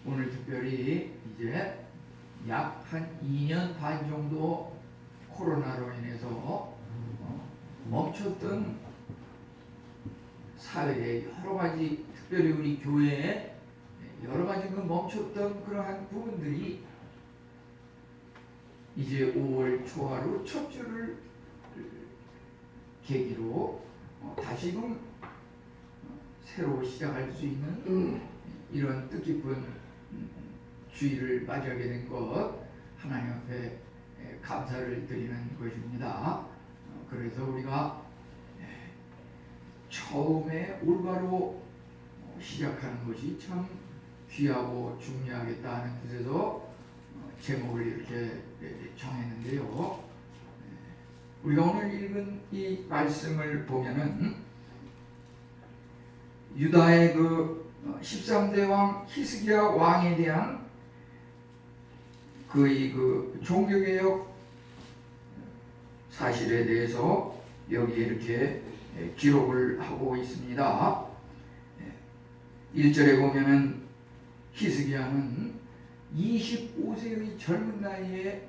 오늘 특별히 이제 약 한 2년 반 정도 코로나로 인해서 멈췄던 사회의 여러 가지, 특별히 우리 교회에 여러 가지 그 멈췄던 그러한 부분들이 이제 5월 초하루 첫 주를 계기로 다시금 새로 시작할 수 있는 이런 뜻깊은 주일을 맞이하게 된 것, 하나님 앞에 감사를 드리는 것입니다. 그래서 우리가 처음에 올바로 시작하는 것이 참 귀하고 중요하겠다 하는 뜻에서 제목을 이렇게 정했는데요. 우리가 오늘 읽은 이 말씀을 보면은 유다의 그 13대 왕 히스기야 왕에 대한 그의 그 종교개혁 사실에 대해서 여기에 이렇게 기록을 하고 있습니다. 1절에 보면은 히스기야는 25세의 젊은 나이에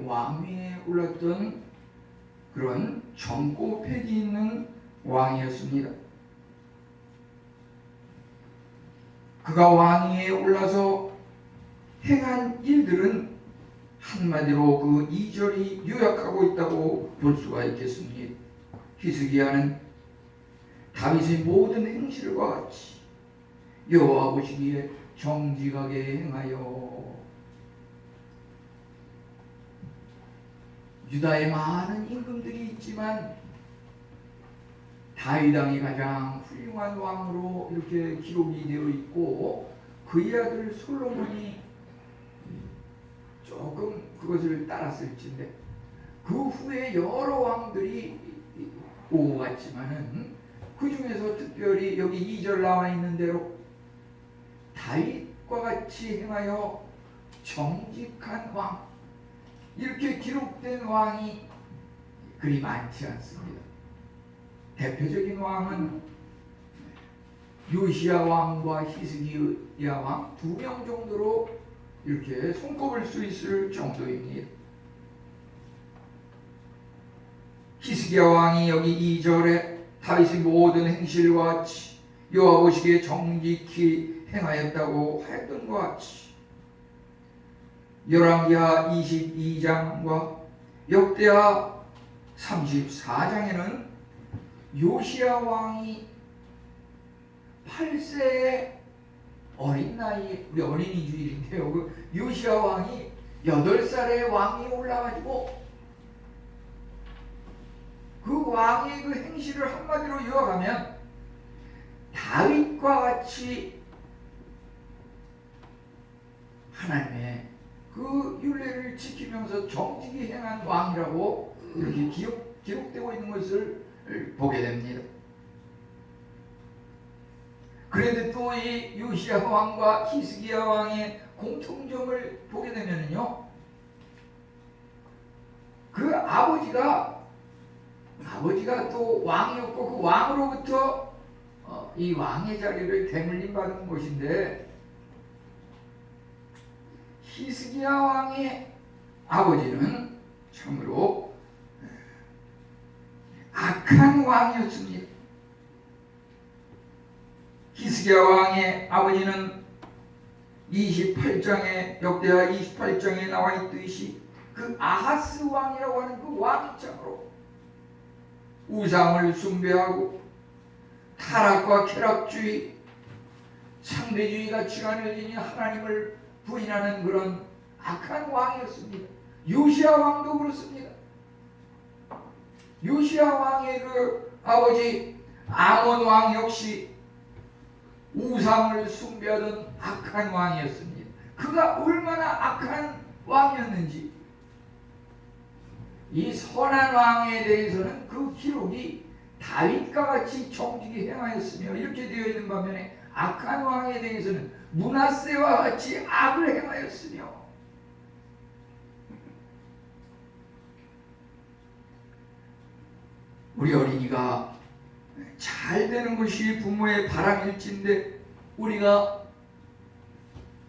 왕위에 올랐던 그런 젊고 패기 있는 왕이었습니다. 그가 왕위에 올라서 행한 일들은 한마디로 그 2절이 요약하고 있다고 볼 수가 있겠습니다. 히스기야는 다윗의 모든 행실과 같이 여호와 보시기에 정직하게 행하여 유다에 많은 임금들이 있지만 다윗 왕이 가장 훌륭한 왕으로 이렇게 기록이 되어 있고 그의 아들 솔로몬이 조금 그것을 따랐을진데 그 후에 여러 왕들이 오고 갔지만은 그 중에서 특별히 여기 2절 나와 있는 대로 다윗과 같이 행하여 정직한 왕, 이렇게 기록된 왕이 그리 많지 않습니다. 대표적인 왕은 요시야 왕과 히스기야 왕 2명 정도로 이렇게 손꼽을 수 있을 정도입니다. 히스기야 왕이 여기 2절에 다윗의 모든 행실과 같이 여호와 보시기에 정직히 행하였다고 하였던 것 같이 열왕기하 22장과 역대하 34장에는 요시야 왕이 8세의 어린 나이, 우리 어린이 주일인데요. 그 요시야 왕이 8살의 왕이 올라가지고 그 왕의 그 행실을 한마디로 요약하면 다윗과 같이 하나님의 그 율례를 지키면서 정직히 행한 왕이라고 이렇게 기록되고 있는 것을 보게 됩니다. 그런데 또 이 요시야 왕과 히스기야 왕의 공통점을 보게 되면요, 그 아버지가 또 왕이었고 그 왕으로부터 이 왕의 자리를 대물림 받은 것인데 히스기야 왕의 아버지는 참으로 악한 왕이었습니다. 히스기야 왕의 아버지는 28장에 역대하 28장에 나와 있듯이 그 아하스 왕이라고 하는 그 왕이 참으로 우상을 숭배하고 타락과 쾌락주의, 상대주의가 지간해지니 하나님을 부인하는 그런 악한 왕이었습니다. 요시야 왕도 그렇습니다. 요시야 왕의 그 아버지 아몬 왕 역시 우상을 숭배하던 악한 왕이었습니다. 그가 얼마나 악한 왕이었는지 이 선한 왕에 대해서는 그 기록이 다윗과 같이 정직히 행하였으며 이렇게 되어 있는 반면에 악한 왕에 대해서는 므낫세와 같이 악을 행하였으며 우리 어린이가 잘 되는 것이 부모의 바람일진데 우리가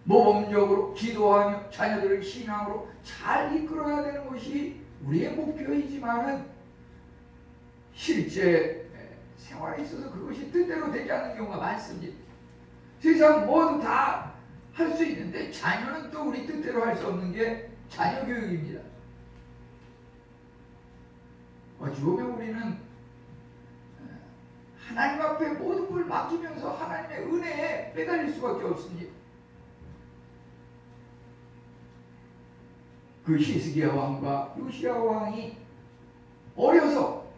모범적으로 기도하며 자녀들을 신앙으로 잘 이끌어야 되는 것이 우리의 목표이지만은 실제 생활에 있어서 그것이 뜻대로 되지 않는 경우가 많습니다. 세상 모두 다 할 수 있는데 자녀는 또 우리 뜻대로 할 수 없는 게 자녀 교육입니다. 어찌 보면 우리는 하나님 앞에 모든 걸 맡기면서 하나님의 은혜에 매달릴 수밖에 없습니다. 그 히스기야 왕과 요시야 왕이 어려서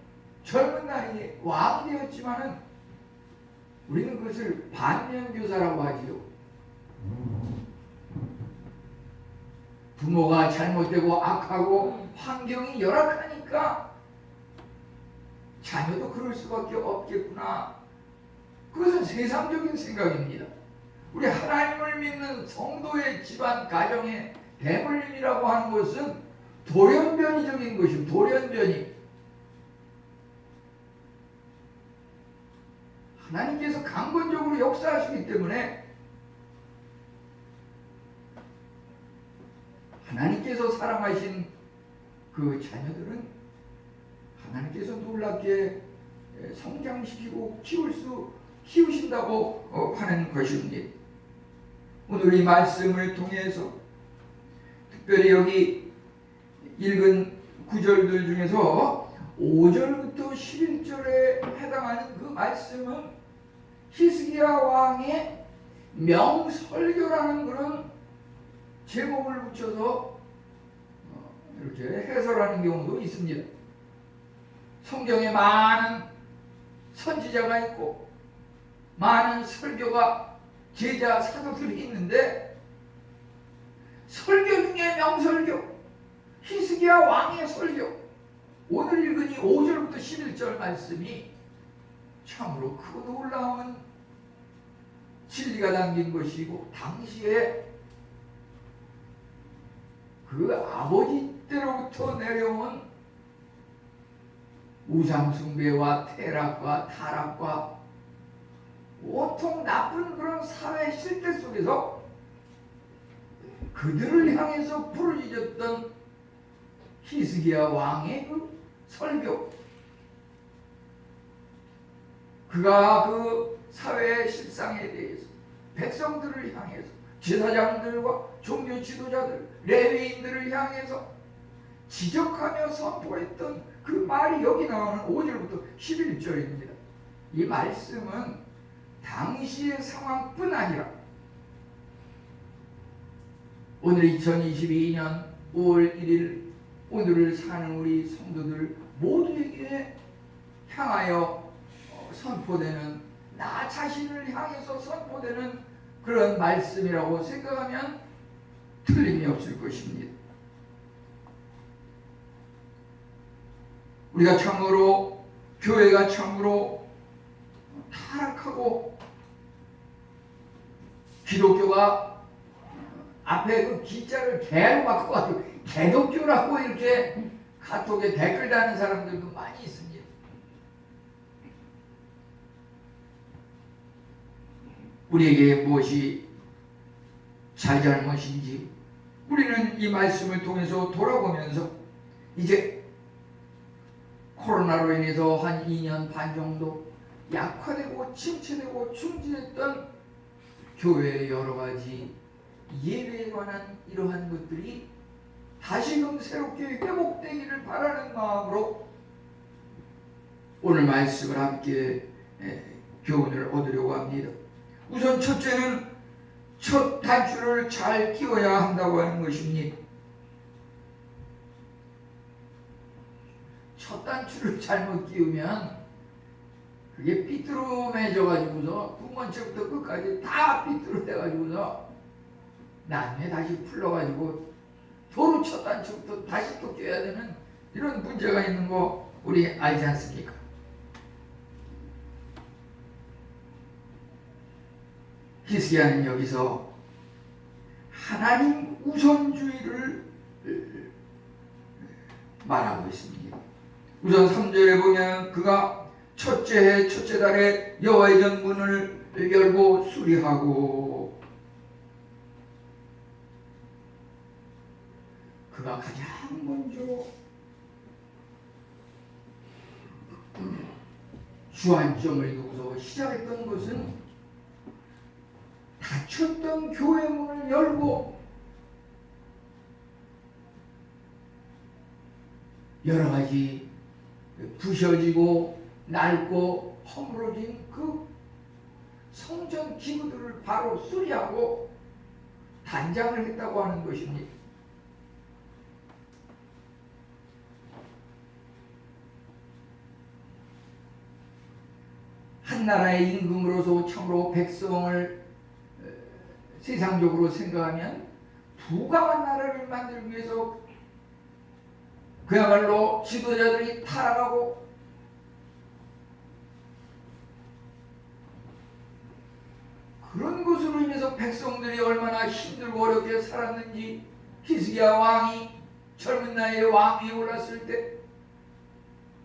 젊은 나이에 왕이 되었지만은 우리는 그것을 반면교사라고 하지요. 부모가 잘못되고 악하고 환경이 열악하니까 자녀도 그럴 수밖에 없겠구나. 그것은 세상적인 생각입니다. 우리 하나님을 믿는 성도의 집안 가정의 대물림이라고 하는 것은 돌연변이적인 것이고 돌연변이 하나님께서 강권적으로 역사하시기 때문에 하나님께서 사랑하신 그 자녀들은 하나님께서 놀랍게 성장시키고 키우신다고 하는 것입니다. 오늘 이 말씀을 통해서 특별히 여기 읽은 구절들 중에서 5절부터 11절에 해당하는 그 말씀은 히스기야 왕의 명설교라는 그런 제목을 붙여서 이렇게 해설하는 경우도 있습니다. 성경에 많은 선지자가 있고 많은 설교가 제자 사도들이 있는데 설교 중에 명설교, 히스기야 왕의 설교, 오늘 읽은 이 5절부터 11절 말씀이 참으로 크고 놀라운 진리가 담긴 것이고 당시에 그 아버지 때로부터 내려온 우상숭배와 태락과 타락과 온통 나쁜 그런 사회 실태 속에서 그들을 향해서 부르짖었던 히스기야 왕의 그 설교, 그가 그 사회의 실상에 대해서 백성들을 향해서 제사장들과 종교 지도자들, 레위인들을 향해서 지적하며 선포했던 그 말이 여기 나오는 5절부터 11절입니다. 이 말씀은 당시의 상황뿐 아니라 오늘 2022년 5월 1일 오늘을 사는 우리 성도들 모두에게 향하여 선포되는, 나 자신을 향해서 선포되는 그런 말씀이라고 생각하면 틀림이 없을 것입니다. 우리가 참으로, 교회가 참으로 타락하고 기독교가 앞에 그 기자를 개로 바꿔가지고 개독교라고 이렇게 카톡에 댓글 다는 사람들도 많이 있습니다. 우리에게 무엇이 잘잘못인지 우리는 이 말씀을 통해서 돌아보면서 이제 코로나로 인해서 한 2년 반 정도 약화되고 침체되고 중지됐던 교회의 여러 가지 예배에 관한 이러한 것들이 다시금 새롭게 회복되기를 바라는 마음으로 오늘 말씀을 함께 교훈을 얻으려고 합니다. 우선 첫째는 첫 단추를 잘 끼워야 한다고 하는 것입니다. 첫 단추를 잘못 끼우면 그게 삐뚤어져 가지고서 두 번째부터 끝까지 다 삐뚤어져 가지고서 나중에 다시 풀러 가지고 도로 첫 단추부터 다시 또 껴야 되는 이런 문제가 있는 거 우리 알지 않습니까? 히스기야는 여기서 하나님 우선주의를 말하고 있습니다. 우선 3절에 보면 그가 첫째 해 첫째 달에 여호와의 전 문을 열고 수리하고, 그가 가장 먼저 주안점을 두고서 시작했던 것은 닫혔던 교회 문을 열고 여러 가지 부셔지고 낡고 허물어진 그 성전 기구들을 바로 수리하고 단장을 했다고 하는 것입니다. 한 나라의 임금으로서 참으로 백성을 세상적으로 생각하면 부강한 나라를 만들기 위해서 그야말로 지도자들이 타락하고 그런 것으로 인해서 백성들이 얼마나 힘들고 어렵게 살았는지 히스기야 왕이 젊은 나이에 왕위에 올랐을 때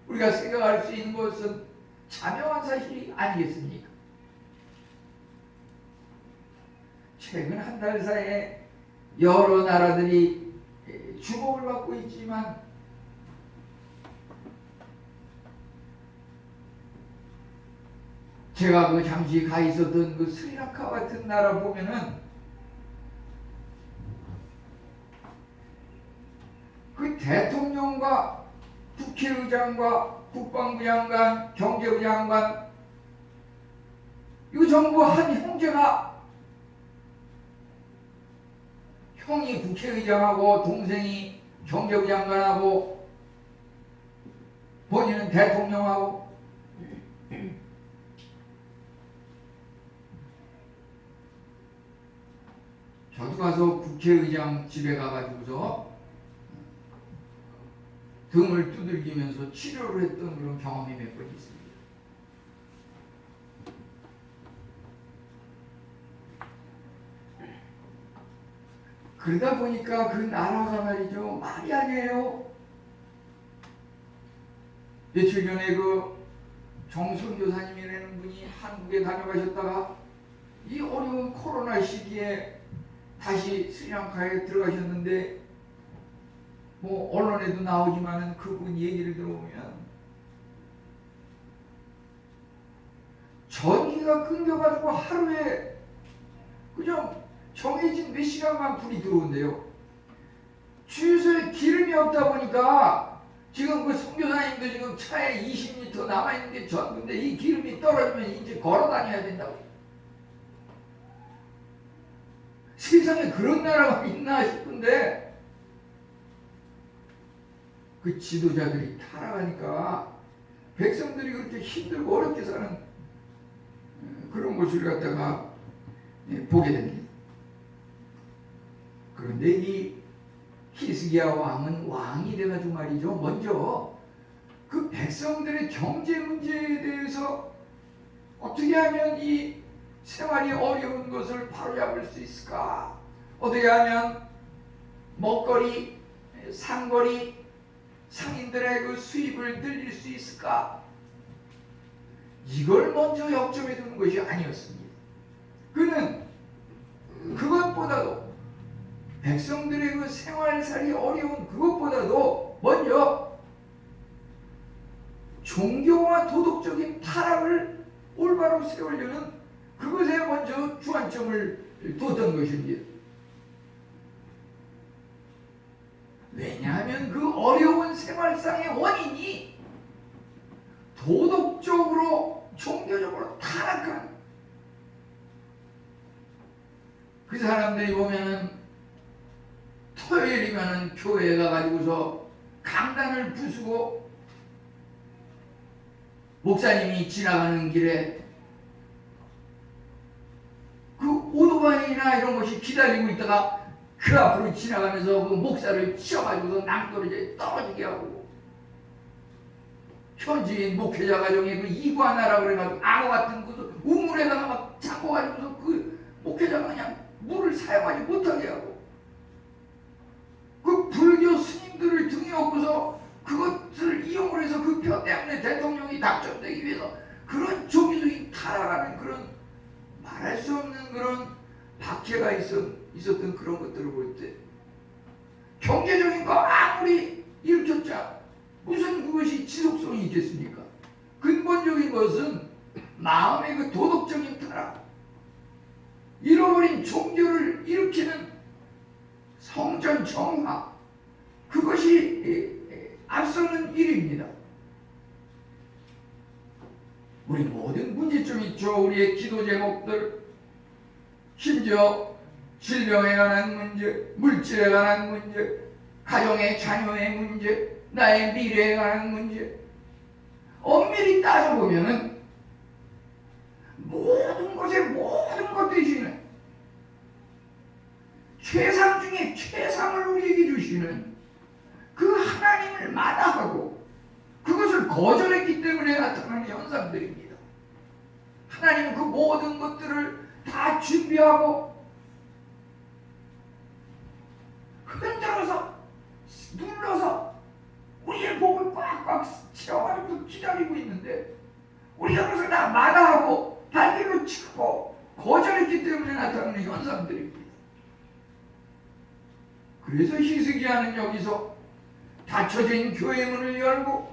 우리가 생각할 수 있는 것은 자명한 사실이 아니겠습니까? 최근 한 달 사이에 여러 나라들이 주목을 받고 있지만 제가 그 잠시 가 있었던 그 스리랑카 같은 나라 보면은 그 대통령과 국회의장과 국방부 장관, 경제부 장관 이거 전부 한 형제가 형이 국회의장하고 동생이 경제부 장관하고 본인은 대통령하고 저도 가서 국회의장 집에 가가지고서 등을 두들기면서 치료를 했던 그런 경험이 몇 번 있습니다. 그러다 보니까 그 나라가 말이죠, 말이 아니에요. 며칠 전에 그 정선교사님이라는 분이 한국에 다녀가셨다가 이 어려운 코로나 시기에 다시 스리랑카에 들어가셨는데 뭐 언론에도 나오지만은 그분 얘기를 들어보면 전기가 끊겨가지고 하루에 그냥 정해진 몇 시간만 불이 들어온대요. 주유소에 기름이 없다 보니까 지금 그 선교사님도 지금 차에 20리터 남아있는 게 전부인데 이 기름이 떨어지면 이제 걸어 다녀야 된다고. 세상에 그런 나라가 있나 싶은데 그 지도자들이 타락하니까 백성들이 그렇게 힘들고 어렵게 사는 그런 것을 갖다가 보게 됩니다. 그런데 이 히스기야 왕은 왕이 돼가지고 말이죠, 먼저 그 백성들의 경제 문제에 대해서 어떻게 하면 이 생활이 어려운 것을 바로잡을 수 있을까? 어떻게 하면 먹거리, 상거리, 상인들의 그 수입을 늘릴 수 있을까? 이걸 먼저 역점에 두는 것이 아니었습니다. 그는 그것보다도 백성들의 그 생활살이 어려운 그것보다도 먼저 종교와 도덕적인 타락을 올바로 세우려는 그것에 먼저 주안점을 뒀던 것입니다. 왜냐하면 그 어려운 생활상의 원인이 도덕적으로 종교적으로 타락한 그 사람들이 보면은 토요일이면은 교회에 가가지고서 강단을 부수고 목사님이 지나가는 길에 그 오토바이나 이런 것이 기다리고 있다가 그 앞으로 지나가면서 그 목사를 치어가지고서 낭떠러지에 떨어지게 하고 현지인 목회자 가정에 그 이구아나라고 그래가지고 악어 같은 그 우물에다가 막 잡고가지고서 그 목회자가 그냥 물을 사용하지 못하게 하고 그 불교 스님들을 등에 업고서 그것을 이용을 해서 그 표 때문에 대통령이 당선되기 위해서 그런 종교적인 타락하는 그런 말할 수 없는 그런 박해가 있었던 그런 것들을 볼 때 경제적인 거 아무리 일으켰자 무슨 그것이 지속성이 있겠습니까? 근본적인 것은 마음의 그 도덕적인 타락, 잃어버린 종교를 일으키는 성전 정화, 그것이 앞서는 일입니다. 우리 모든 문제점이 있죠. 우리의 기도 제목들, 심지어 질병에 관한 문제, 물질에 관한 문제, 가정의 자녀의 문제, 나의 미래에 관한 문제, 엄밀히 따져보면은 모든 것에 모든 것 대신에 최상 중에 최상을 우리에게 주시는 그 하나님을 마다하고 그것을 거절했기 때문에 나타나는 현상들입니다. 하나님은 그 모든 것들을 다 준비하고 흔들어서 눌러서 우리의 복을 꽉꽉 채워가지고 기다리고 있는데 우리가 그것을 다 마다하고 발길로 치고 거절했기 때문에 나타나는 현상들입니다. 그래서 히스기야는 여기서 닫혀진 교회 문을 열고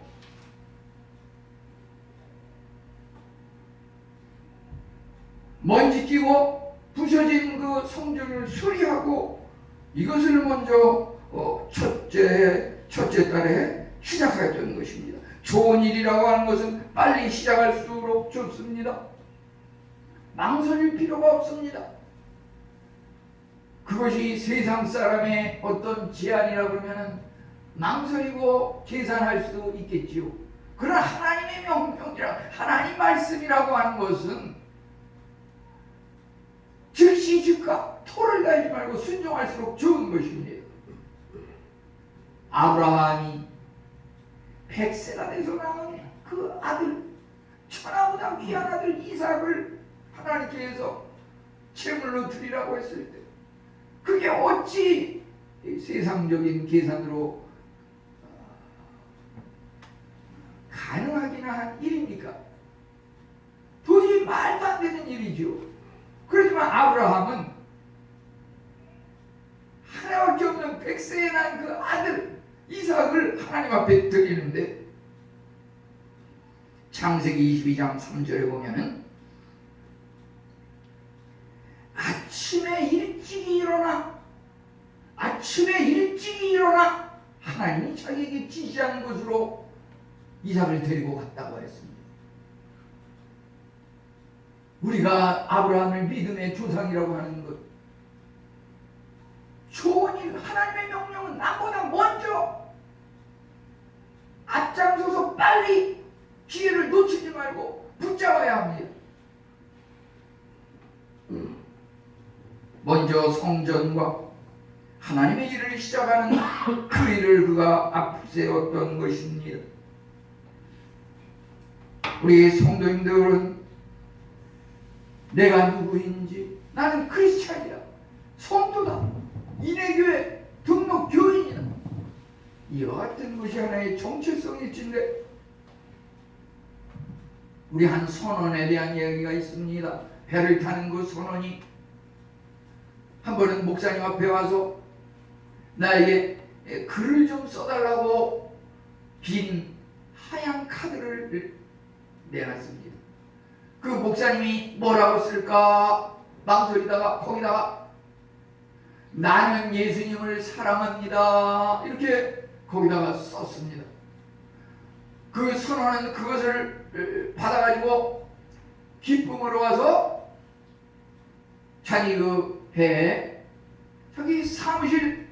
먼지 끼고 부서진 그 성전을 수리하고 이것을 먼저 첫째 달에 시작했던 것입니다. 좋은 일이라고 하는 것은 빨리 시작할수록 좋습니다. 망설일 필요가 없습니다. 그것이 세상 사람의 어떤 제안이라 그러면 망설이고 계산할 수도 있겠지요. 그러나 하나님의 명령이라 하나님 말씀이라고 하는 것은 즉시 즉각 토를 달지 말고 순종할수록 좋은 것입니다. 아브라함이 100세가 돼서 낳은 그 아들, 천하보다 귀한 아들 이삭을 하나님께서 제물로 드리라고 했을 때 그게 어찌 세상적인 계산으로 가능하기나 한 일입니까? 도저히 말도 안 되는 일이죠. 그렇지만 아브라함은 하나밖에 없는 100세에 난 그 아들 이삭을 하나님 앞에 드리는데 창세기 22장 3절에 보면은 아침에 일찍이 일어나 하나님이 자기에게 지시하는 것으로 이삭을 데리고 갔다고 했습니다. 우리가 아브라함을 믿음의 조상이라고 하는 것, 좋은 일, 하나님의 명령은 나보다 먼저 앞장서서 빨리 기회를 놓치지 말고 붙잡아야 합니다. 먼저 성전과 하나님의 일을 시작하는 그 일을 그가 앞세웠던 것입니다. 우리 성도님들은 내가 누구인지, 나는 크리스찬이다, 성도다, 인해교회 등록 교인이다, 이와 같은 것이 하나의 정체성일진데 우리 한 선원에 대한 이야기가 있습니다. 배를 타는 그 선원이 한 번은 목사님 앞에 와서 나에게 글을 좀 써달라고 빈 하얀 카드를 내놨습니다. 그 목사님이 뭐라고 쓸까 망설이다가 거기다가 나는 예수님을 사랑합니다 이렇게 거기다가 썼습니다. 그 선원은 그것을 받아가지고 기쁨으로 와서 자기 그 배에 자기 사무실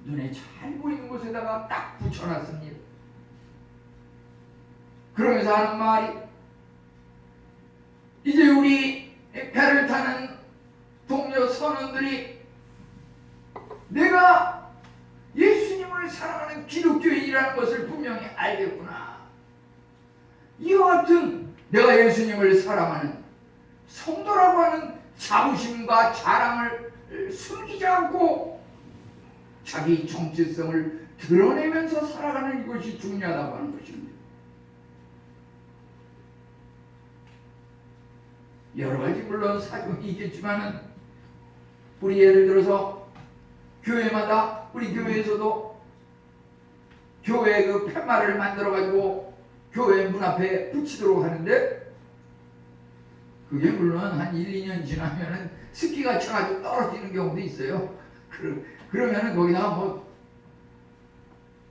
눈에 잘 보이는 곳에다가 딱 붙여놨습니다. 그러면서 하는 말이, 이제 우리 배를 타는 동료 선원들이 내가 예수님을 사랑하는 기독교인이라는 것을 분명히 알겠구나. 이와 같은 내가 예수님을 사랑하는 성도라고 하는 자부심과 자랑을 숨기지 않고 자기 정체성을 드러내면서 살아가는 이것이 중요하다고 하는 것입니다. 여러 가지 물론 사정이 있겠지만은 우리 예를 들어서 교회마다 우리 교회에서도 교회 그 팻말을 만들어 가지고 교회 문 앞에 붙이도록 하는데 그게 물론 한 1, 2년 지나면은 습기가 차가지고 떨어지는 경우도 있어요. 그러면은 거기다가 뭐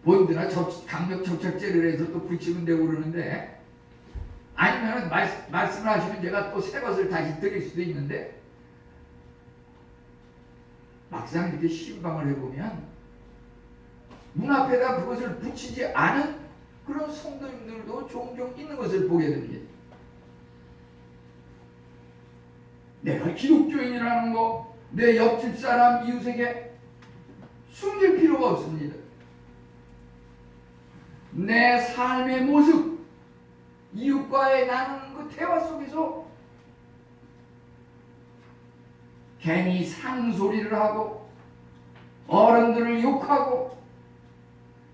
본드나 강력 접착제를 해서 또 붙이면 되고 그러는데, 아니면은 말씀을 하시면 제가 또 새 것을 다시 드릴 수도 있는데, 막상 이렇게 신방을 해보면 문 앞에다 그것을 붙이지 않은 그런 성도님들도 종종 있는 것을 보게 됩니다. 내가 기독교인이라는 거 내 옆집 사람 이웃에게 숨길 필요가 없습니다. 내 삶의 모습, 이웃과의 나누는 그 대화 속에서 괜히 상소리를 하고 어른들을 욕하고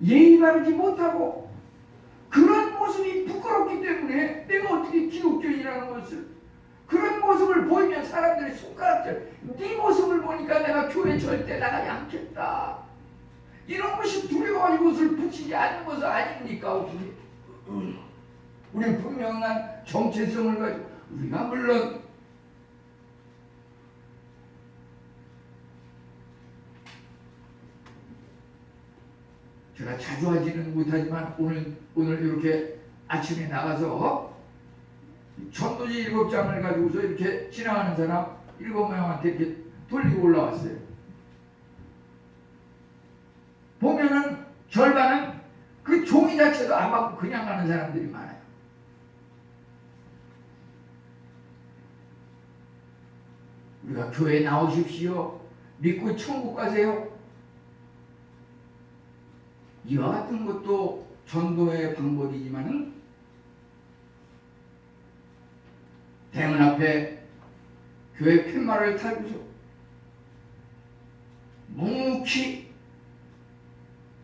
예의 바르지 못하고 그런 모습이 부끄럽기 때문에 내가 어떻게 기독교인이라는 것을, 그런 모습을 보이면 사람들이 손가락질, 네 모습을 보니까 내가 교회 절대 나가지 않겠다, 이런 것이 두려워가지고 그것을 붙이지 않는 것은 아닙니까? 우리는 분명한 정체성을 가지고, 우리가 물론 제가 자주 하지는 못하지만 오늘 이렇게 아침에 나가서 전도지 7장을 가지고서 이렇게 지나가는 사람 7명한테 이렇게 돌리고 올라왔어요. 보면은 절반은 그 종이 자체도 안 받고 그냥 가는 사람들이 많아요. 우리가 교회 나오십시오, 믿고 천국 가세요, 이와 같은 것도 전도의 방법이지만은 대문 앞에 교회 팻말을 달고서 묵묵히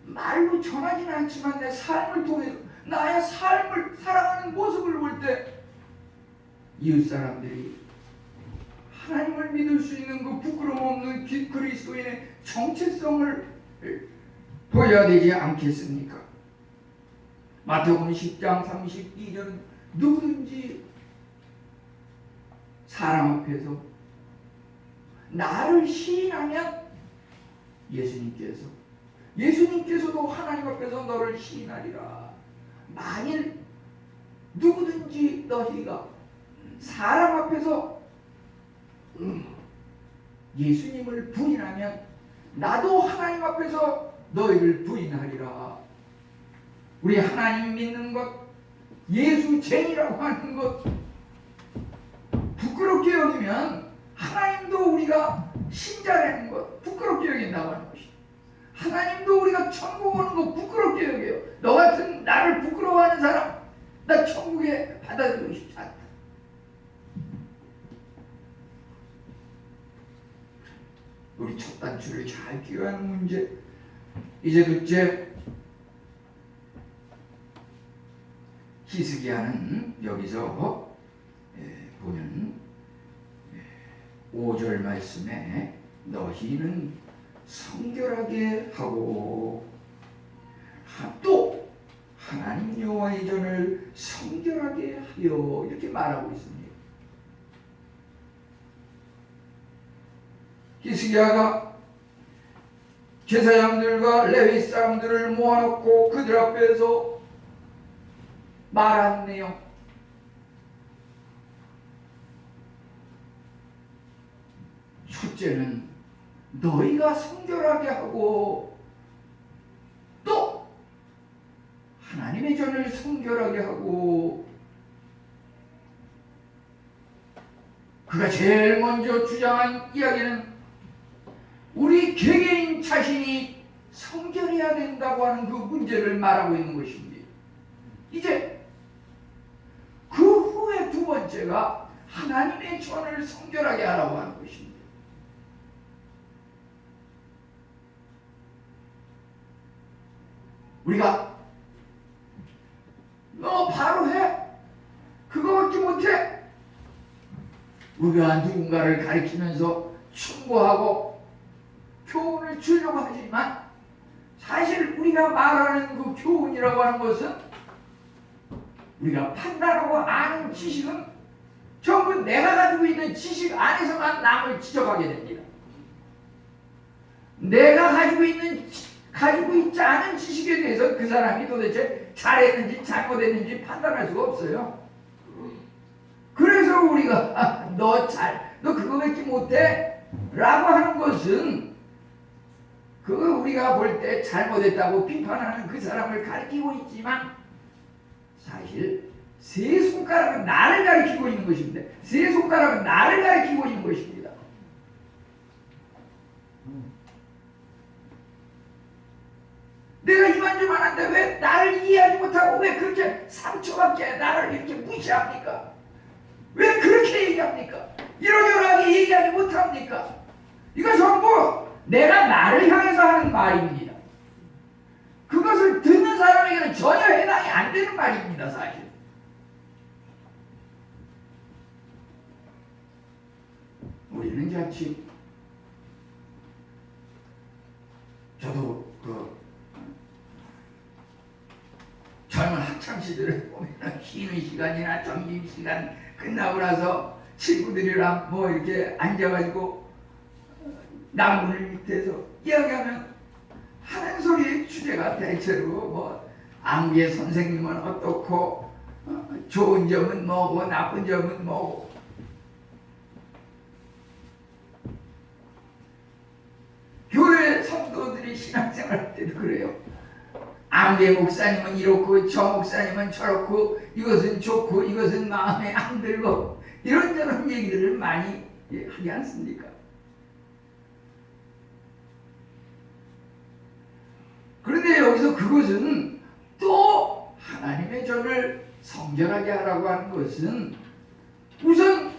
말로 전하지는 않지만 내 삶을 통해서 나의 삶을 살아가는 모습을 볼 때 이웃 사람들이 하나님을 믿을 수 있는 그 부끄러움 없는 그리스도인의 정체성을 보여야 되지 않겠습니까? 마태복음 10장 32절은 누구든지 사람 앞에서 나를 시인하면 예수님께서도 하나님 앞에서 너를 시인하리라. 만일 누구든지 너희가 사람 앞에서 예수님을 부인하면 나도 하나님 앞에서 너희를 부인하리라. 우리 하나님 믿는 것, 예수쟁이라고 하는 것 부끄럽게 여기면 하나님도 우리가 신자라는 것 부끄럽게 여긴다고 하는 것이, 하나님도 우리가 천국 오는 거 부끄럽게 여겨요. 너 같은 나를 부끄러워하는 사람 나 천국에 받아들이고 싶지 않다. 우리 첫 단추를 잘 끼워야 하는 문제. 이제 둘째, 히스기야는 여기서 보면 5절 말씀에 너희는 성결하게 하고 또 하나님 여호와의 전을 성결하게 하여 이렇게 말하고 있습니다. 히스기야가 제사장들과 레위 사람들을 모아놓고 그들 앞에서 말한 내용, 첫째는 너희가 성결하게 하고 또 하나님의 전을 성결하게 하고, 그가 제일 먼저 주장한 이야기는 우리 개개인 자신이 성결해야 된다고 하는 그 문제를 말하고 있는 것입니다. 이제 그 후에 두 번째가 하나님의 전을 성결하게 하라고 하는 것입니다. 우리가 너 바로 해, 그거밖에 못해, 우리가 누군가를 가리키면서 충고하고 교훈을 주려고 하지만 사실 우리가 말하는 그 교훈이라고 하는 것은 우리가 판단하고 아는 지식은 전부 내가 가지고 있는 지식 안에서만 남을 지적하게 됩니다. 내가 가지고 있지 않은 지식에 대해서 그 사람이 도대체 잘했는지 잘못했는지 판단할 수가 없어요. 그래서 우리가 너 그거밖에 못해? 라고 하는 것은 그거 우리가 볼 때 잘못했다고 비판하는 그 사람을 가리키고 있지만 사실 세 손가락은 나를 가리키고 있는 것입니다. 세 손가락은 나를 가리키고 있는 것입니다. 내가 이만저만한데 왜 나를 이해하지 못하고 왜 그렇게 상처받게 나를 이렇게 무시합니까? 왜 그렇게 얘기합니까? 이러저러하게 얘기하지 못합니까? 이거 전부 내가 나를 향해서 하는 말입니다. 그것을 듣는 사람에게는 전혀 해당이 안 되는 말입니다. 사실. 우리는 자칫 저도 젊은 학창시절에 보면 쉬는 시간이나 점심시간 끝나고 나서 친구들이랑 뭐 이렇게 앉아가지고 나무늘 밑에서 이야기하면 하는 소리의 주제가 대체로 뭐 암기의 선생님은 어떻고 좋은 점은 뭐고 나쁜 점은 뭐고 교회 성도들이 신앙생활 할 때도 그래요. 암계 목사님은 이렇고 저 목사님은 저렇고 이것은 좋고 이것은 마음에 안 들고 이런저런 얘기들을 많이 하지 않습니까? 그런데 여기서 그것은 또 하나님의 저를 성결하게 하라고 하는 것은 우선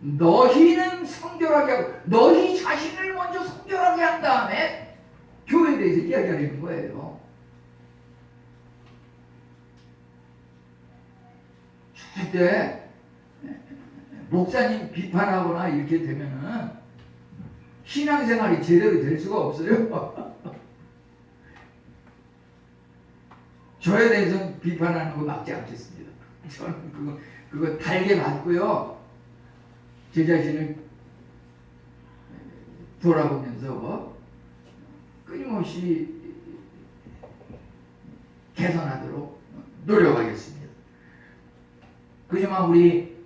너희는 성결하게 하고 너희 자신을 먼저 성결하게 한 다음에 교회에 대해서 이야기하는 거예요. 절대 목사님 비판하거나 이렇게 되면은 신앙생활이 제대로 될 수가 없어요. 저에 대해서는 비판하는 거 막지 않겠습니다. 저는 그거 달게 맞고요. 제 자신을 돌아보면서 끊임없이 개선하도록 노력하겠습니다. 그지만 우리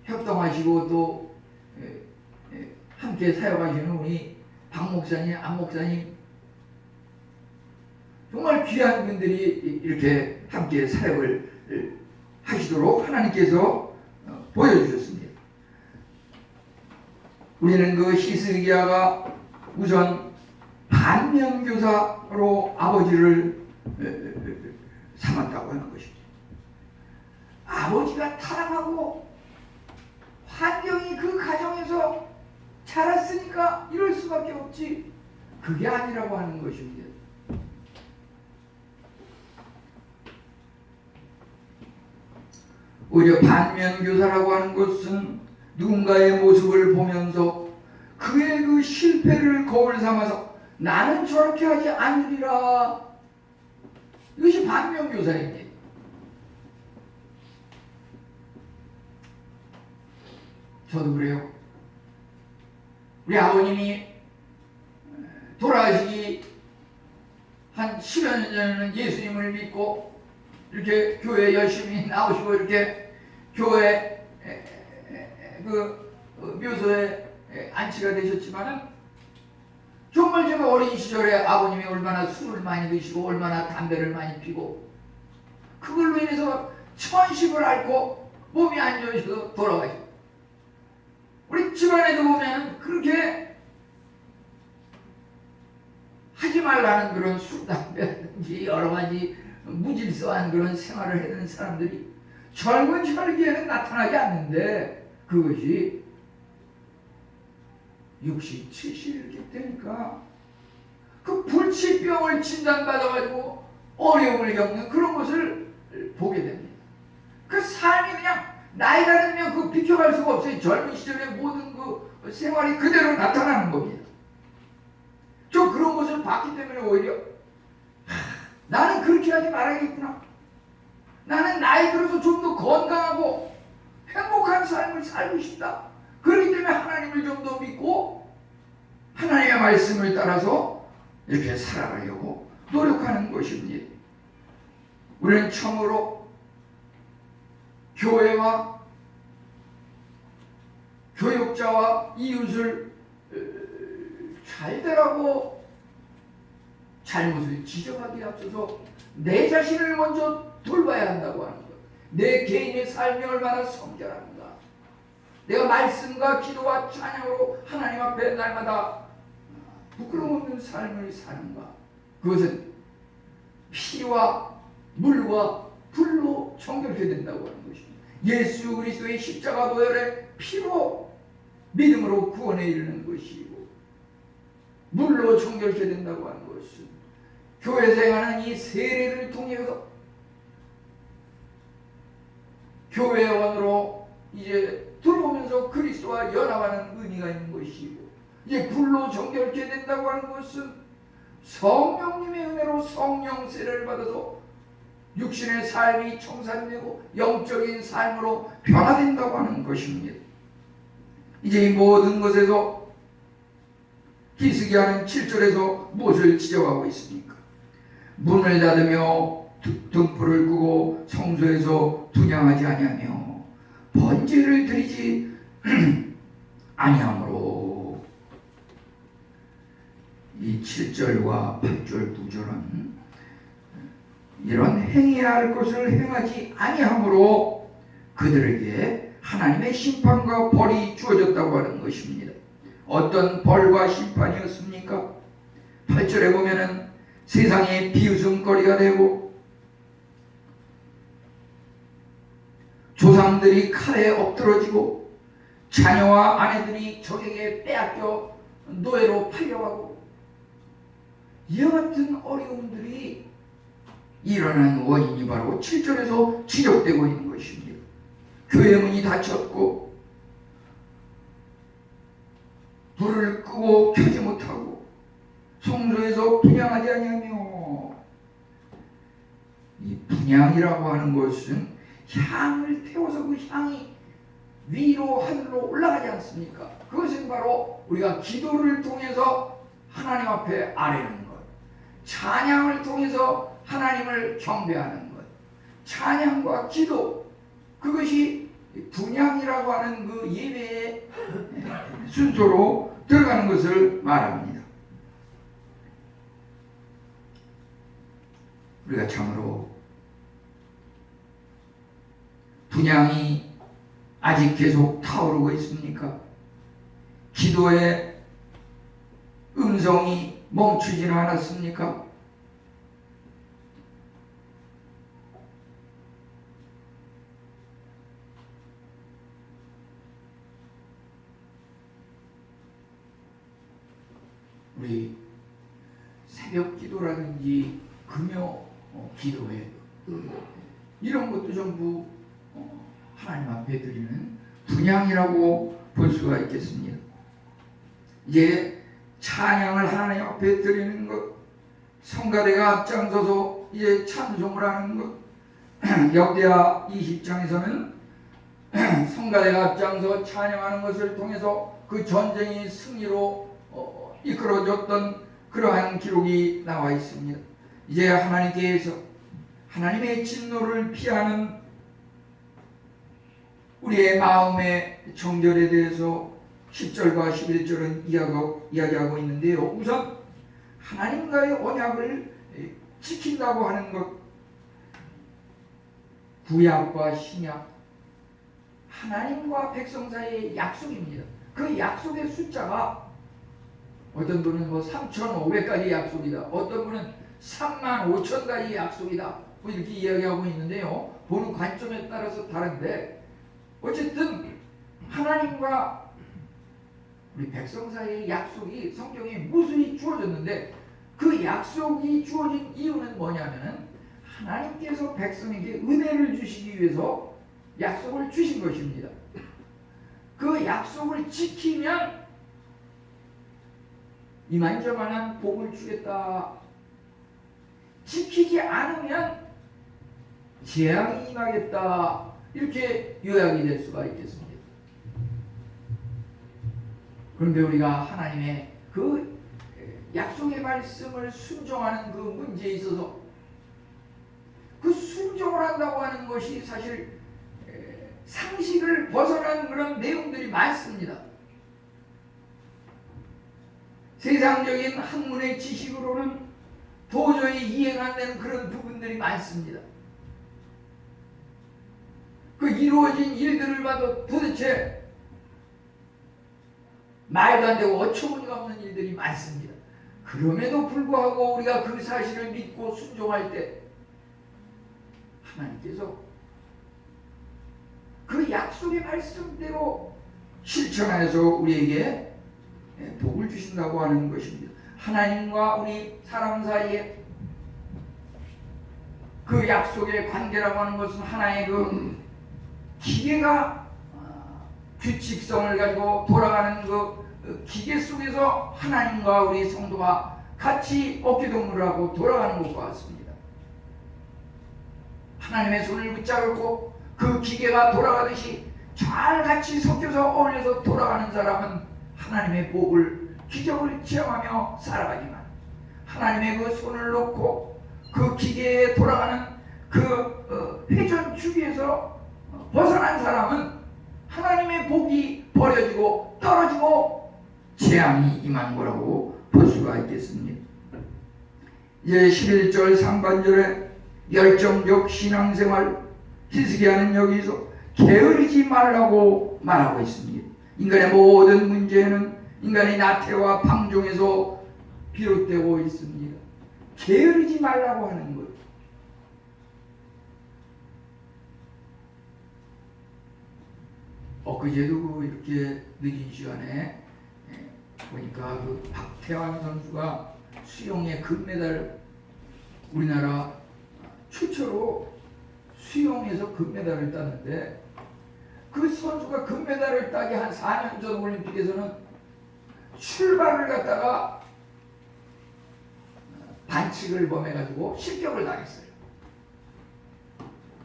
협동하시고 또 함께 사역하시는 우리 박 목사님, 안 목사님 정말 귀한 분들이 이렇게 함께 사역을 하시도록 하나님께서 보여주셨습니다. 우리는 그 히스기야가 우선 반면교사로 아버지를 삼았다고 하는 것입니다. 아버지가 타락하고 환경이 그 가정에서 자랐으니까 이럴 수밖에 없지 그게 아니라고 하는 것입니다. 오히려 반면교사라고 하는 것은 누군가의 모습을 보면서 그의 그 실패를 거울 삼아서 나는 저렇게 하지 않으리라. 이것이 반면교사입니다. 저도 그래요. 우리 아버님이 돌아가시기 한 10여 년 전에는 예수님을 믿고 이렇게 교회 열심히 나오시고 이렇게 교회 그 묘소에 안치가 되셨지만은 정말 제가 어린 시절에 아버님이 얼마나 술을 많이 드시고 얼마나 담배를 많이 피고 그걸로 인해서 천식을 앓고 몸이 안 좋으셔서 돌아가시고 우리 집안에도 보면 그렇게 하지 말라는 그런 술, 담배든지 여러 가지 무질서한 그런 생활을 해는 사람들이 젊은 혈기에는 나타나지 않는데 그것이 60, 70 이렇게 되니까 그 불치병을 진단받아가지고 어려움을 겪는 그런 것을 보게 됩니다. 그 삶이 그냥 나이가 들면 그 비켜갈 수가 없어요. 젊은 시절의 모든 그 생활이 그대로 나타나는 겁니다. 저 그런 것을 봤기 때문에 오히려 나는 그렇게 하지 말아야겠구나. 나는 나이 들어서 좀 더 건강하고 행복한 삶을 살고 싶다. 그렇기 때문에 하나님을 좀 더 믿고 하나님의 말씀을 따라서 이렇게 살아가려고 노력하는 것입니다. 우리는 처음으로 교회와 교육자와 이웃을 잘 되라고 잘못을 지적하기에 앞서서 내 자신을 먼저 돌봐야 한다고 하는 것. 내 개인의 삶이 얼마나 성결한가. 내가 말씀과 기도와 찬양으로 하나님 앞에 날마다 부끄러움 없는 삶을 사는가. 그것은 피와 물과 불로 정결케 된다고 하는 것입니다. 예수 그리스도의 십자가 보혈의 피로 믿음으로 구원에 이르는 것이고, 물로 정결케 된다고 하는 것은 교회 생활하는 이 세례를 통해서 교회원으로 이제 들어오면서 그리스도와 연합하는 의미가 있는 것이고, 이제 불로 정결케 된다고 하는 것은 성령님의 은혜로 성령 세례를 받아서 육신의 삶이 청산되고 영적인 삶으로 변화된다고 하는 것입니다. 이제 이 모든 것에서 히스기야는 7절에서 무엇을 지적하고 있습니까? 문을 닫으며 등불을 끄고 성소에서 분향하지 아니하며 번제를 드리지 아니하므로. 이 7절과 8절 9절은 이런 행해야 할 것을 행하지 아니하므로 그들에게 하나님의 심판과 벌이 주어졌다고 하는 것입니다. 어떤 벌과 심판이었습니까? 8절에 보면은 세상이 비웃음거리가 되고 조상들이 칼에 엎드러지고 자녀와 아내들이 적에게 빼앗겨 노예로 팔려가고 이와 같은 어려움들이 일어난 원인이 바로 7절에서 지적되고 있는 것입니다. 교회 문이 닫혔고 불을 끄고 켜지 못하고 성소에서 분향하지 아니하며, 이 분향이라고 하는 것은 향을 태워서 그 향이 위로 하늘로 올라가지 않습니까? 그것은 바로 우리가 기도를 통해서 하나님 앞에 아뢰는 것, 찬양을 통해서 하나님을 경배하는 것, 찬양과 기도, 그것이 분향이라고 하는 그 예배의 순서로 들어가는 것을 말합니다. 우리가 참으로 분향이 아직 계속 타오르고 있습니까? 기도의 음성이 멈추지는 않았습니까? 우리 새벽 기도라든지 금요 기도회 이런 것도 전부 하나님 앞에 드리는 분향이라고 볼 수가 있겠습니다. 이제 찬양을 하나님 앞에 드리는 것, 성가대가 앞장서서 이제 찬송을 하는 것, 역대하 20장에서는 성가대가 앞장서 찬양하는 것을 통해서 그 전쟁이 승리로 이끌어졌던 그러한 기록이 나와 있습니다. 이제 하나님께서 하나님의 진노를 피하는 우리의 마음의 정결에 대해서 10절과 11절은 이야기하고 있는데요. 우선 하나님과의 언약을 지킨다고 하는 것, 구약과 신약, 하나님과 백성 사이의 약속입니다. 그 약속의 숫자가 어떤 분은 3,500가지 약속이다, 어떤 분은 35,000가지 약속이다, 이렇게 이야기하고 있는데요. 보는 관점에 따라서 다른데, 어쨌든 하나님과 우리 백성 사이의 약속이 성경에 무수히 주어졌는데, 그 약속이 주어진 이유는 뭐냐면은 하나님께서 백성에게 은혜를 주시기 위해서 약속을 주신 것입니다. 그 약속을 지키면 이만저만한 복을 주겠다. 지키지 않으면 재앙이 임하겠다. 이렇게 요약이 될 수가 있겠습니다. 그런데 우리가 하나님의 그 약속의 말씀을 순종하는 그 문제에 있어서 그 순종을 한다고 하는 것이 사실 상식을 벗어난 그런 내용들이 많습니다. 세상적인 학문의 지식으로는 도저히 이해가 안 되는 그런 부분들이 많습니다. 그 이루어진 일들을 봐도 도대체 말도 안 되고 어처구니가 없는 일들이 많습니다. 그럼에도 불구하고 우리가 그 사실을 믿고 순종할 때 하나님께서 그 약속의 말씀대로 실천해서 우리에게 복을 주신다고 하는 것입니다. 하나님과 우리 사람 사이에 그 약속의 관계라고 하는 것은 하나의 그 기계가 규칙성을 가지고 돌아가는 그 기계 속에서 하나님과 우리 성도가 같이 어깨동무를 하고 돌아가는 것과 같습니다. 하나님의 손을 붙잡고 그 기계가 돌아가듯이 잘 같이 섞여서 어울려서 돌아가는 사람은 하나님의 복을 기적을 체험하며 살아가지만 하나님의 그 손을 놓고 그 기계에 돌아가는 그 회전 주기에서 벗어난 사람은 하나님의 복이 버려지고 떨어지고 재앙이 임한 거라고 볼 수가 있겠습니다. 이제 11절 상반절에 열정적 신앙생활 히스기야는 여기서 게으르지 말라고 말하고 있습니다. 인간의 모든 문제는 인간의 나태와 방종에서 비롯되고 있습니다. 게으르지 말라고 하는 것. 엊그제도 이렇게 늦은 시간에 보니까 그 박태환 선수가 수영의 금메달, 우리나라 최초로 수영에서 금메달을 땄는데 그 선수가 금메달을 따기 한 4년 전 올림픽에서는 출발을 갖다가 반칙을 범해가지고 실격을 당했어요.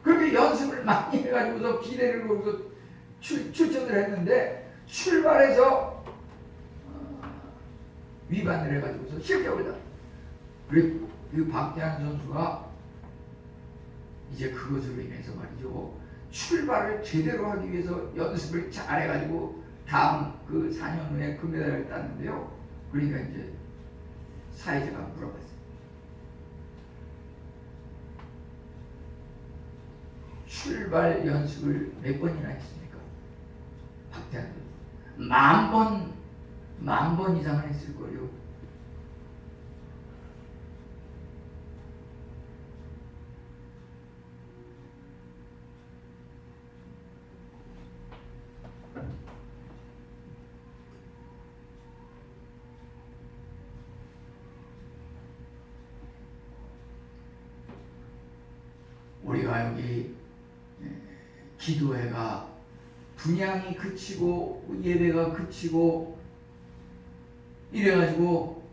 그렇게 연습을 많이 해가지고서 기대를 걸고서 출전을 했는데 출발해서 위반을 해가지고서 실격을 당했어요. 그리고 그 박태환 선수가 이제 그것으로 인해서 말이죠. 출발을 제대로 하기 위해서 연습을 잘 해가지고 다음 그 4년 후에 금메달을 땄는데요. 그러니까 이제 사회자가 물어봤어요. 출발 연습을 몇 번이나 했습니까? 박태환 선수. 10,000번 이상은 했을 거예요. 우리가 여기 기도회가 분향이 그치고 예배가 그치고 이래가지고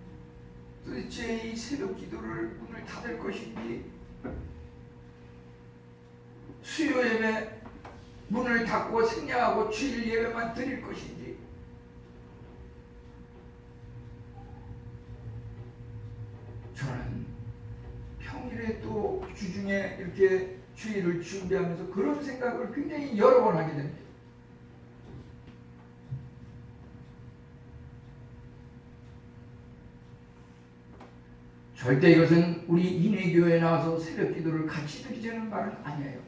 도대체 이 새벽 기도를 문을 닫을 것인지 수요 예배 문을 닫고 생략하고 주일 예배만 드릴 것인지 저는 평일에 또 주중에 이렇게 주일을 준비하면서 그런 생각을 굉장히 여러 번 하게 됩니다. 절대 이것은 우리 인회교회에 나와서 새벽 기도를 같이 드리자는 말은 아니에요.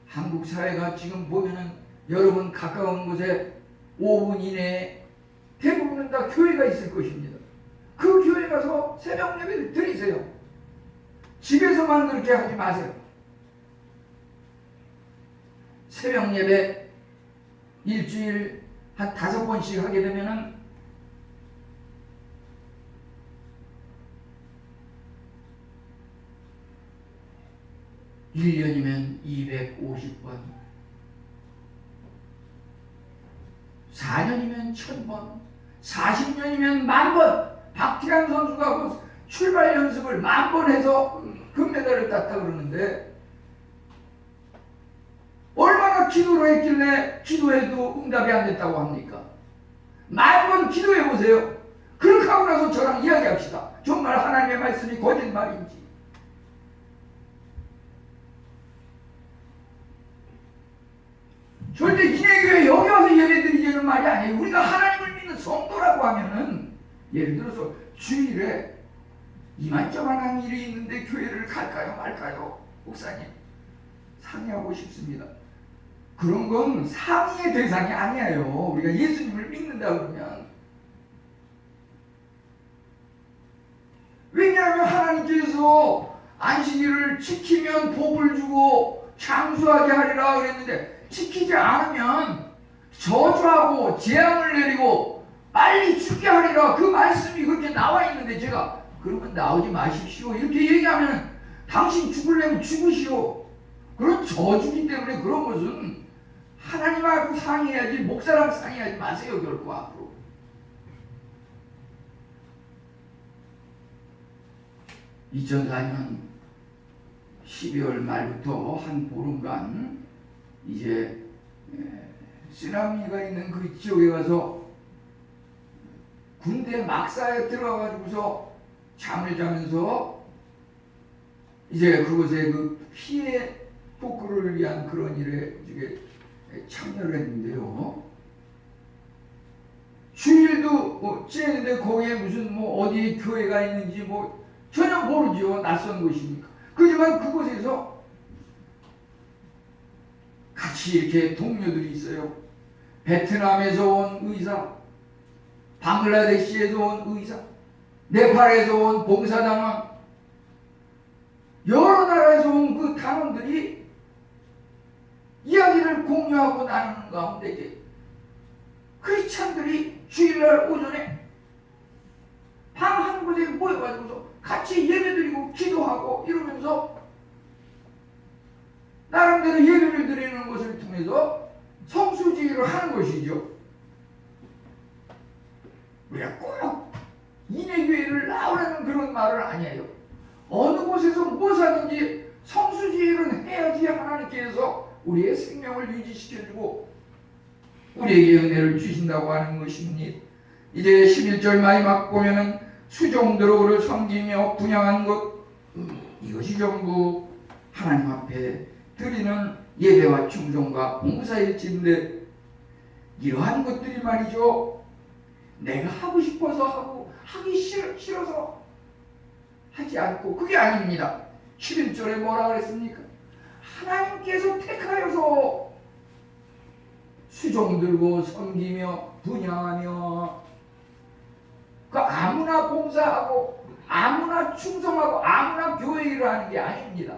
한국 사회가 지금 보면은 여러분 가까운 곳에 5분 이내에 대부분은 다 교회가 있을 것입니다. 그 교회 가서 새벽 예배를 드리세요. 집에서만 그렇게 하지 마세요. 새벽 예배 일주일 한 5번씩 하게 되면은 1년이면 250번, 4년이면 1000번, 40년이면 10,000번. 박태환 선수가 그 출발 연습을 10,000번 해서 금메달을 땄다 그러는데, 얼마나 기도를 했길래 기도해도 응답이 안 됐다고 합니까? 10,000번 기도해 보세요. 그렇게 하고 나서 저랑 이야기합시다. 정말 하나님의 말씀이 거짓말인지. 절대 인해교회 여기 와서 예배드리자는 말이 아니에요. 우리가 하나님을 믿는 성도라고 하면은, 예를 들어서 주일에 이만저만한 일이 있는데 교회를 갈까요 말까요? 목사님, 상의하고 싶습니다. 그런 건 상의의 대상이 아니에요. 우리가 예수님을 믿는다 그러면. 왜냐하면 하나님께서 안식일을 지키면 복을 주고 장수하게 하리라 그랬는데, 지키지 않으면 저주하고 재앙을 내리고 빨리 죽게 하리라, 그 말씀이 그렇게 나와 있는데, 제가 그러면 나오지 마십시오 이렇게 얘기하면 당신 죽으려면 죽으시오. 그런 저주기 때문에 그런 것은 하나님하고 상의해야지, 목사랑 상의하지 마세요. 결코 앞으로. (2004년 12월) 말부터 한 보름간 이제 쓰나미가 있는 그 지역에 가서 군대 막사에 들어가가지고서 잠을 자면서 이제 그곳에 그 피해 복구를 위한 그런 일에 이제 참여를 했는데요. 주일도 째는데 거기에 무슨 뭐 어디에 교회가 있는지 뭐 전혀 모르죠. 낯선 곳이니까. 그렇지만 그곳에서 같이 이렇게 동료들이 있어요. 베트남에서 온 의사, 방글라데시에서 온 의사, 네팔에서 온 봉사단원, 여러 나라에서 온 그 단원들이 이야기를 공유하고 나누는 가운데 크리스찬들이 주일날 오전에 방 한 곳에 모여가지고서 같이 예배드리고 기도하고 이러면서 나름대로 예배를 드리는 것을 통해서 성수지기를 하는 것이죠. 우리가 꼭 인해교회를 나오라는 그런 말은 아니에요. 어느 곳에서 무엇 하든지 성수지기를 해야지 하나님께서 우리의 생명을 유지시켜주고 우리에게 은혜를 주신다고 하는 것입니다. 이제 11절 마지막 보면은 수종드로를 섬기며 분양한 것, 이것이 전부 하나님 앞에 드리는 예배와 충성과 봉사일지인데, 이러한 것들이 말이죠, 내가 하고 싶어서 하고 하기 싫어서 하지 않고, 그게 아닙니다. 11절에 뭐라 그랬습니까? 하나님께서 택하여서 수종들고 섬기며 분양하며, 그 아무나 봉사하고 아무나 충성하고 아무나 교회 일을 하는 게 아닙니다.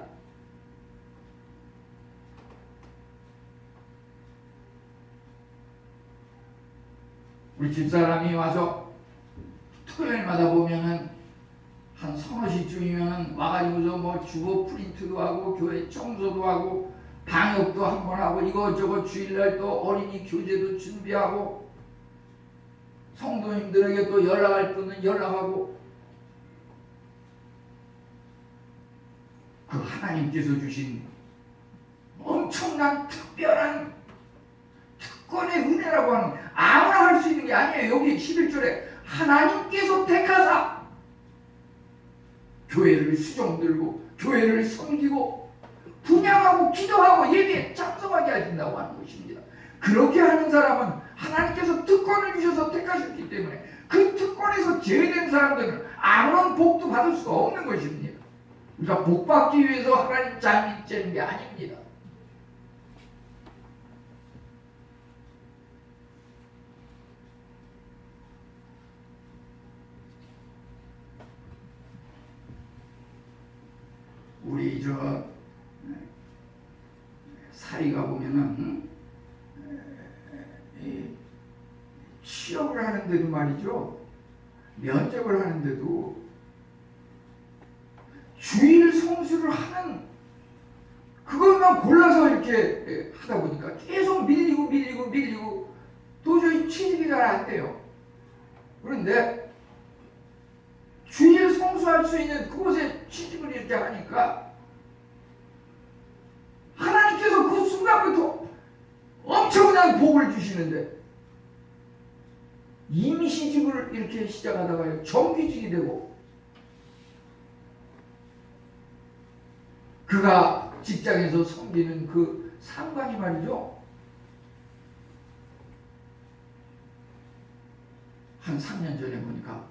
우리 집사람이 와서 토요일마다 보면은 한 서너 시쯤이면은 와가지고서 뭐 주보 프린트도 하고 교회 청소도 하고 방역도 한번 하고 이것저것 주일날 또 어린이 교재도 준비하고 성도님들에게 또 연락할 분은 연락하고, 그 하나님께서 주신 엄청난 특별한 특권의 은혜라고 하는, 아무나 할 수 있는 게 아니에요. 여기 11절에 하나님께서 택하사 교회를 수종들고 교회를 섬기고 분양하고 기도하고 예배에 참석하게 하신다고 하는 것입니다. 그렇게 하는 사람은 하나님께서 특권을 주셔서 택하셨기 때문에 그 특권에서 제외된 사람들은 아무런 복도 받을 수가 없는 것입니다. 우리가 복 받기 위해서 하나님 잘 믿는 게 아닙니다. 우리 사리가 보면은 취업을 하는데도 말이죠, 면접을 하는데도 주일 성수를 하는 그것만 골라서 이렇게 하다 보니까 계속 밀리고 도저히 취직이 잘 안 돼요. 그런데 주일 성수할 수 있는 그곳에 취직을 이렇게 하니까 하나님께서 그 순간부터 엄청난 복을 주시는데 임시직을 이렇게 시작하다가 정규직이 되고 그가 직장에서 섬기는 그 상관이 말이죠. 한 3년 전에 보니까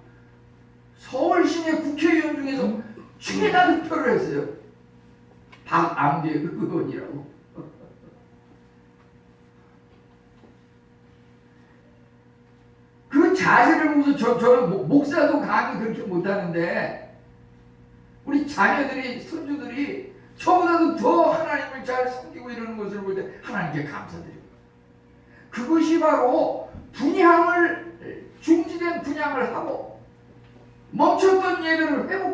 서울 시내 국회의원 중에서 최다 득표를 했어요. 박암계 의원이라고. 그 자세를 보면서 저는 목사도 감히 그렇게 못하는데 우리 자녀들이 손주들이 저보다도 더 하나님을 잘 섬기고 이러는 것을 볼 때 하나님께 감사드립니다. 그것이 바로 분향을 중지된 분향을 하고 멈췄던 예배를 회복